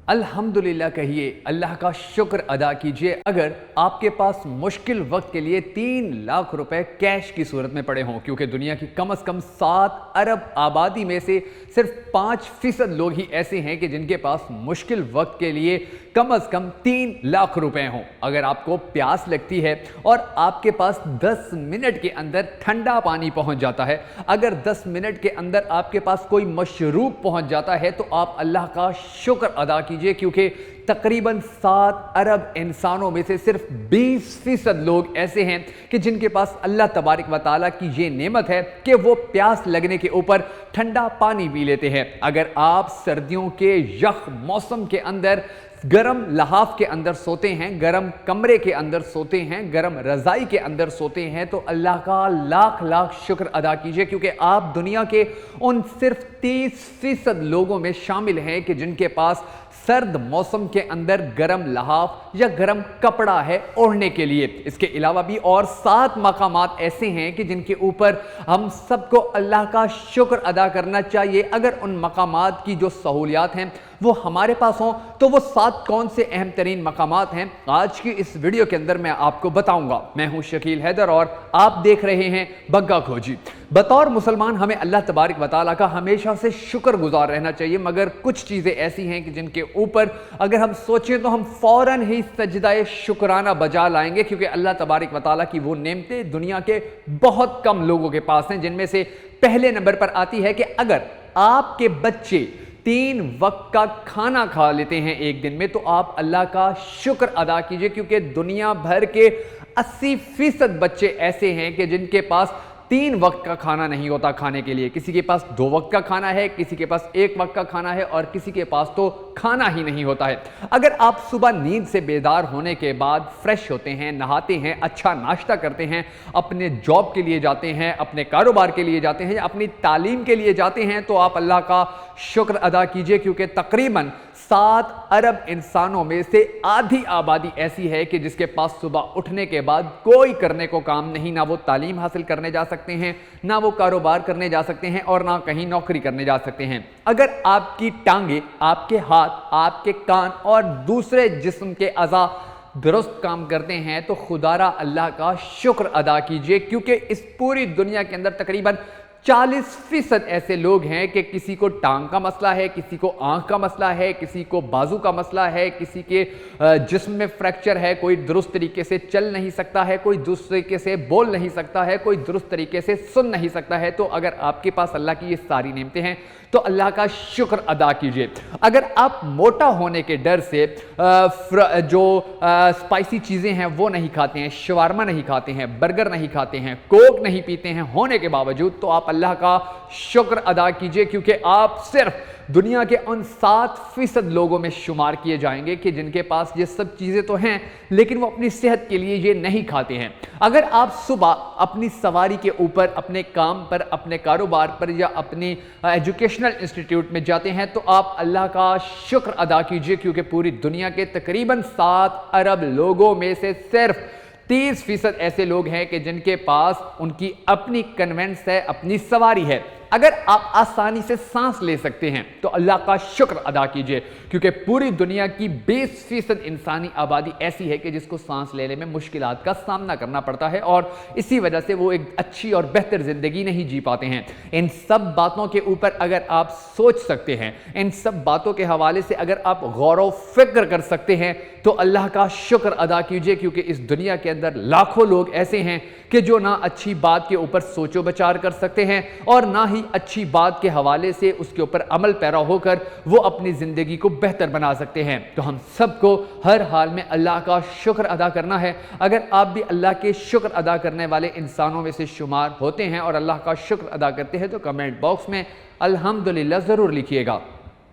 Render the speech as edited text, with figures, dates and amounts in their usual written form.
الحمدللہ کہیے، اللہ کا شکر ادا کیجئے اگر آپ کے پاس مشکل وقت کے لیے 3 لاکھ روپے کیش کی صورت میں پڑے ہوں، کیونکہ دنیا کی کم از کم 7 ارب آبادی میں سے صرف 5% لوگ ہی ایسے ہیں کہ جن کے پاس مشکل وقت کے لیے کم از کم 3 لاکھ روپے ہوں۔ اگر آپ کو پیاس لگتی ہے اور آپ کے پاس 10 منٹ کے اندر ٹھنڈا پانی پہنچ جاتا ہے، اگر 10 منٹ کے اندر آپ کے پاس کوئی مشروب پہنچ جاتا ہے تو آپ اللہ کا شکر ادا کیجئے، کیونکہ تقریباً 7 ارب انسانوں میں سے صرف 20% لوگ ایسے ہیں کہ جن کے پاس اللہ تبارک و تعالیٰ کی یہ نعمت ہے کہ وہ پیاس لگنے کے اوپر ٹھنڈا پانی پی لیتے ہیں۔ اگر آپ سردیوں کے یخ موسم کے اندر گرم لحاف کے اندر سوتے ہیں، گرم کمرے کے اندر سوتے ہیں، گرم رضائی کے اندر سوتے ہیں، تو اللہ کا لاکھ لاکھ شکر ادا کیجئے، کیونکہ آپ دنیا کے ان صرف 30% لوگوں میں شامل ہیں کہ جن کے پاس سرد موسم کے اندر گرم لحاف یا گرم کپڑا ہے اوڑھنے کے لیے۔ اس کے علاوہ بھی اور 7 مقامات ایسے ہیں کہ جن کے اوپر ہم سب کو اللہ کا شکر ادا کرنا چاہیے۔ اگر ان مقامات کی جو سہولیات ہیں وہ ہمارے پاس ہوں تو وہ 7 کون سے اہم ترین مقامات ہیں، آج کی اس ویڈیو کے اندر میں آپ کو بتاؤں گا۔ میں ہوں شکیل حیدر اور آپ دیکھ رہے ہیں بگا کھوجی۔ بطور مسلمان ہمیں اللہ تبارک و تعالیٰ کا ہمیشہ سے شکر گزار رہنا چاہیے، مگر کچھ چیزیں ایسی ہیں کہ جن کے اوپر اگر ہم سوچیں تو ہم فوراً ہی سجدہ شکرانہ بجا لائیں گے، کیونکہ اللہ تبارک و تعالیٰ کی وہ نعمتیں دنیا کے بہت کم لوگوں کے پاس ہیں، جن میں سے پہلے نمبر پر آتی ہے کہ اگر آپ کے بچے 3 وقت کا کھانا کھا لیتے ہیں ایک دن میں تو آپ اللہ کا شکر ادا کیجئے، کیونکہ دنیا بھر کے 80% بچے ایسے ہیں کہ جن کے پاس 3 وقت کا کھانا نہیں ہوتا کھانے کے لیے۔ کسی کے پاس 2 وقت کا کھانا ہے، کسی کے پاس 1 وقت کا کھانا ہے اور کسی کے پاس تو کھانا ہی نہیں ہوتا ہے۔ اگر آپ صبح نیند سے بیدار ہونے کے بعد فریش ہوتے ہیں، نہاتے ہیں، اچھا ناشتہ کرتے ہیں، اپنے جاب کے لیے جاتے ہیں، اپنے کاروبار کے لیے جاتے ہیں یا اپنی تعلیم کے لیے جاتے ہیں تو آپ اللہ کا شکر ادا کیجئے، کیونکہ تقریباً 7 ارب انسانوں میں سے آدھی آبادی ایسی ہے کہ جس کے پاس صبح اٹھنے کے بعد کوئی کرنے کو کام نہیں، نہ وہ تعلیم حاصل کرنے جا سکتے ہیں، نہ وہ کاروبار کرنے جا سکتے ہیں اور نہ کہیں نوکری کرنے جا سکتے ہیں۔ اگر آپ کی ٹانگیں، آپ کے ہاتھ، آپ کے کان اور دوسرے جسم کے اعضاء درست کام کرتے ہیں تو خدارہ اللہ کا شکر ادا کیجئے، کیونکہ اس پوری دنیا کے اندر تقریباً 40% ایسے لوگ ہیں کہ کسی کو ٹانگ کا مسئلہ ہے، کسی کو آنکھ کا مسئلہ ہے، کسی کو بازو کا مسئلہ ہے، کسی کے جسم میں فریکچر ہے، کوئی درست طریقے سے چل نہیں سکتا ہے، کوئی درست طریقے سے بول نہیں سکتا ہے، کوئی درست طریقے سے سن نہیں سکتا ہے۔ تو اگر آپ کے پاس اللہ کی یہ ساری نعمتیں ہیں تو اللہ کا شکر ادا کیجئے۔ اگر آپ موٹا ہونے کے ڈر سے جو سپائسی چیزیں ہیں وہ نہیں کھاتے ہیں، شاورما نہیں کھاتے ہیں، برگر نہیں کھاتے ہیں، کوک نہیں پیتے ہیں ہونے کے باوجود، تو آپ اللہ کا شکر ادا کیجئے، کیونکہ آپ صرف دنیا کے ان 7% لوگوں میں شمار کیے جائیں گے کہ جن کے پاس یہ سب چیزیں تو ہیں لیکن وہ اپنی صحت کے لیے یہ نہیں کھاتے ہیں۔ اگر آپ صبح اپنی سواری کے اوپر، اپنے کام پر، اپنے کاروبار پر یا اپنی ایجوکیشنل انسٹیٹیوٹ میں جاتے ہیں تو آپ اللہ کا شکر ادا کیجئے، کیونکہ پوری دنیا کے تقریباً 7 ارب لوگوں میں سے صرف 30% ایسے لوگ ہیں کہ جن کے پاس ان کی اپنی کنوینس ہے، اپنی سواری ہے۔ اگر آپ آسانی سے سانس لے سکتے ہیں تو اللہ کا شکر ادا کیجئے، کیونکہ پوری دنیا کی 20% انسانی آبادی ایسی ہے کہ جس کو سانس لینے میں مشکلات کا سامنا کرنا پڑتا ہے اور اسی وجہ سے وہ ایک اچھی اور بہتر زندگی نہیں جی پاتے ہیں۔ ان سب باتوں کے اوپر اگر آپ سوچ سکتے ہیں، ان سب باتوں کے حوالے سے اگر آپ غور و فکر کر سکتے ہیں تو اللہ کا شکر ادا کیجئے، کیونکہ اس دنیا کے اندر لاکھوں لوگ ایسے ہیں کہ جو نہ اچھی بات کے اوپر سوچ و بچار کر سکتے ہیں اور نہ ہی اچھی بات کے حوالے سے اس کے اوپر عمل پیرا ہو کر وہ اپنی زندگی کو بہتر بنا سکتے ہیں۔ تو ہم سب کو ہر حال میں اللہ کا شکر ادا کرنا ہے۔ اگر آپ بھی اللہ کے شکر ادا کرنے والے انسانوں میں سے شمار ہوتے ہیں اور اللہ کا شکر ادا کرتے ہیں تو کمنٹ باکس میں الحمدللہ ضرور لکھیے گا۔